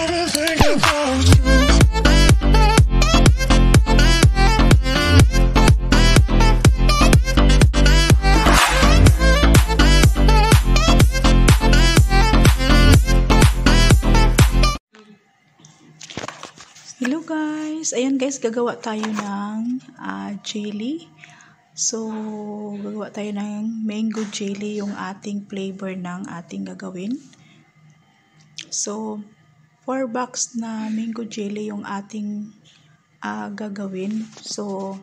everything about you. Hello guys! Ayan guys, gagawa tayo ng jelly. So, gagawa tayo ng mango jelly, yung ating flavor ng ating gagawin. So, 4 box na mango jelly yung ating gagawin. So,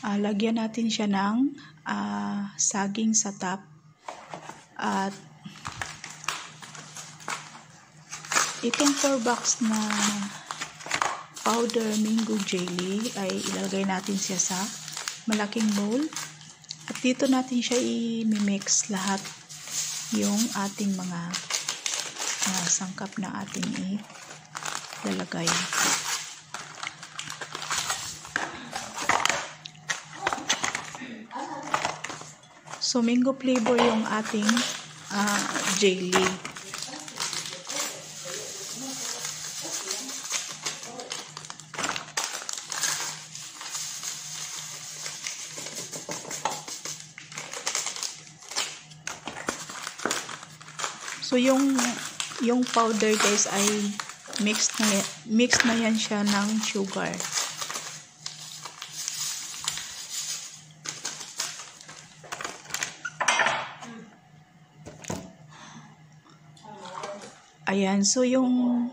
lagyan natin siya ng saging sa top. At itong 4 box na powder mango jelly ay ilalagay natin siya sa malaking bowl. At dito natin siya i-mix lahat yung ating mga sangkap na ating ilalagay. So, mango flavor yung ating jelly. So, yung powder guys ay mix na yan siya ng sugar. Ayan, so yung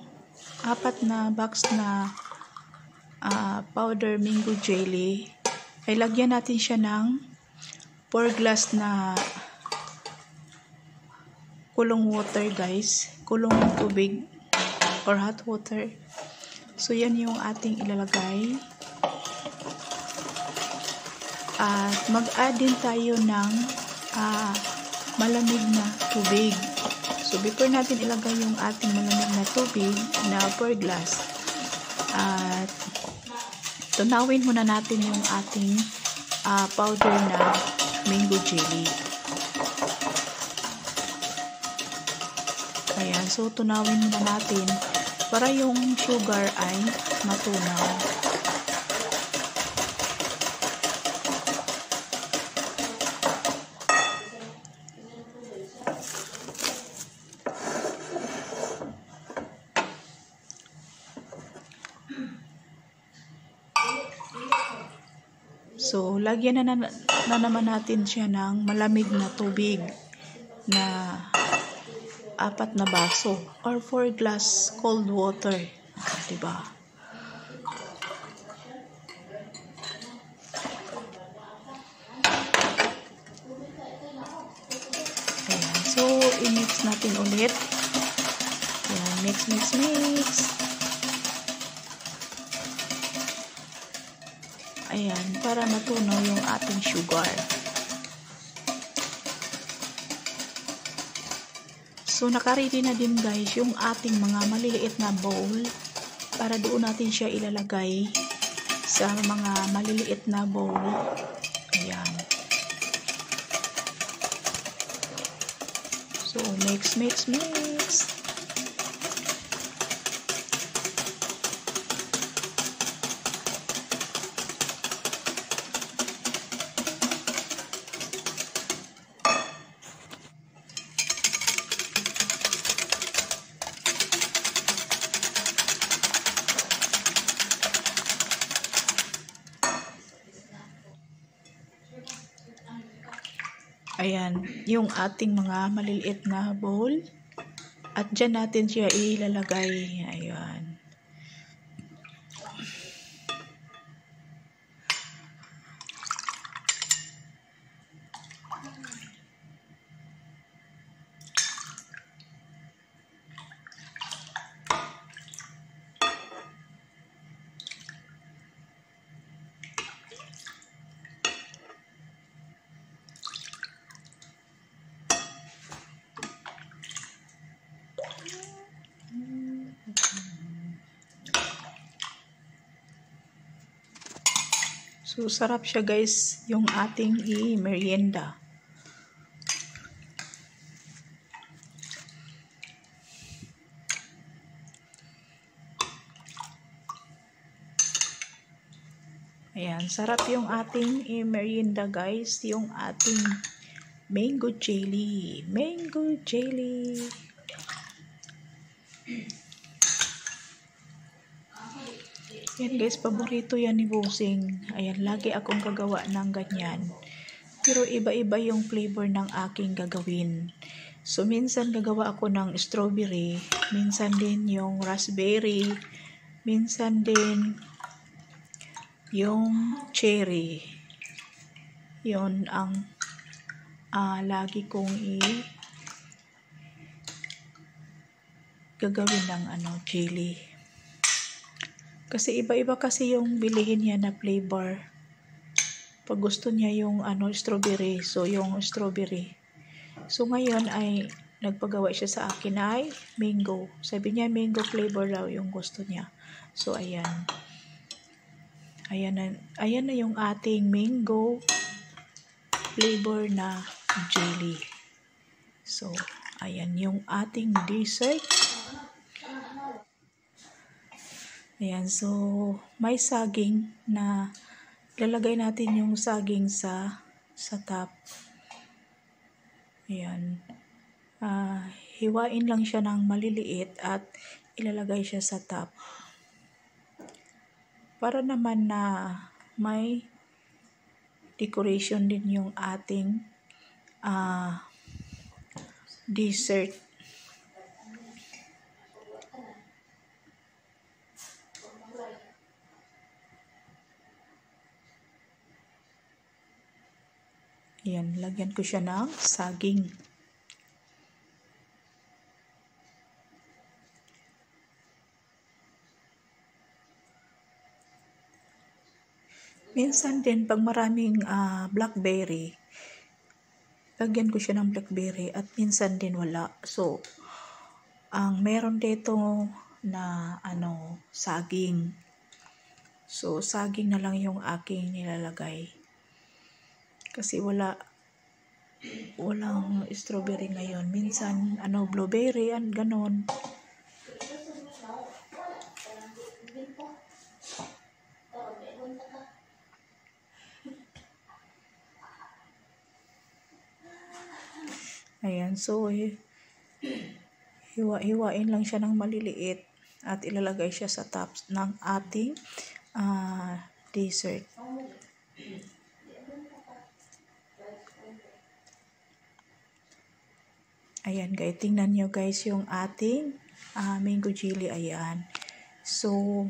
4 na box na powder mango jelly ay lagyan natin siya ng 4 glass na kulong water guys, kulong tubig or hot water. So yan yung ating ilalagay. At mag-add din tayo ng malamig na tubig. So before natin ilagay yung ating malamig na tubig na 4 glass, at tunawin muna natin yung ating powder na mango jelly. Ayan, so tunawin muna natin para yung sugar ay matunaw. So, lagyan na naman natin siya ng malamig na tubig na 4 na baso or 4 glass cold water, diba? Ayan, so i-mix natin ulit. Ayan, mix. Ayan, para matunaw yung ating sugar. So, naka-ready na din guys yung ating mga maliliit na bowl para doon natin siya ilalagay sa mga maliliit na bowl. Ayan. So, mix. Ayan, yung ating mga maliliit na bowl. At dyan natin siya ilalagay. Ayan. So, sarap siya guys, yung ating i-merienda. Ayan, sarap yung ating merienda guys, yung ating mango jelly. Mango jelly. Yan guys, paborito yan ni Bossing. Ayan, lagi akong gagawa ng ganyan. Pero iba-iba yung flavor ng aking gagawin. So, minsan gagawa ako ng strawberry. Minsan din yung raspberry. Minsan din yung cherry. Yun ang lagi kong gagawin ng jelly. Kasi iba-iba kasi yung bilihin niya na flavor. Pag gusto niya yung strawberry, so yung strawberry. So ngayon ay nagpagawa siya sa akin ay mango. Sabi niya mango flavor daw yung gusto niya. So ayan. Ayan na yung ating mango flavor na jelly. So ayan yung ating dessert. Ayan, so may saging na lalagay natin yung saging sa top. Ayan. Hiwain lang siya ng maliliit at ilalagay siya sa top. Para naman na may decoration din yung ating dessert. Ayan, lagyan ko siya ng saging. Minsan din, pag maraming blackberry, lagyan ko siya ng blackberry at minsan din wala. So, ang meron dito na saging. So, saging na lang yung aking nilalagay. Kasi walang strawberry ngayon. Minsan, blueberry, ganon. Ayan, so, hiwain lang siya ng maliliit at ilalagay siya sa top ng ating dessert. Ayan guys, tingnan nyo guys yung ating mango jelly. Ayan. So,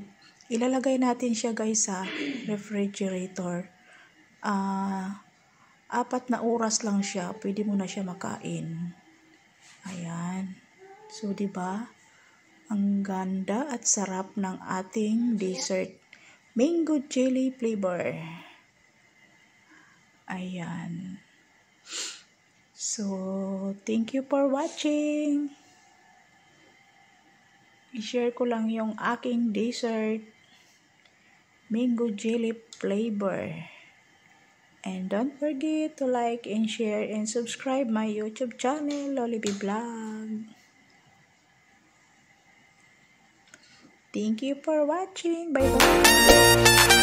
ilalagay natin siya guys sa refrigerator. 4 na oras lang siya. Pwede mo na siya makain. Ayan. So, diba? Ang ganda at sarap ng ating dessert. Mango jelly flavor. Ayan. So, thank you for watching. I-share ko lang yung aking dessert. Mango jelly flavor. And don't forget to like and share and subscribe my YouTube channel, Loliby Vlog. Thank you for watching. Bye-bye.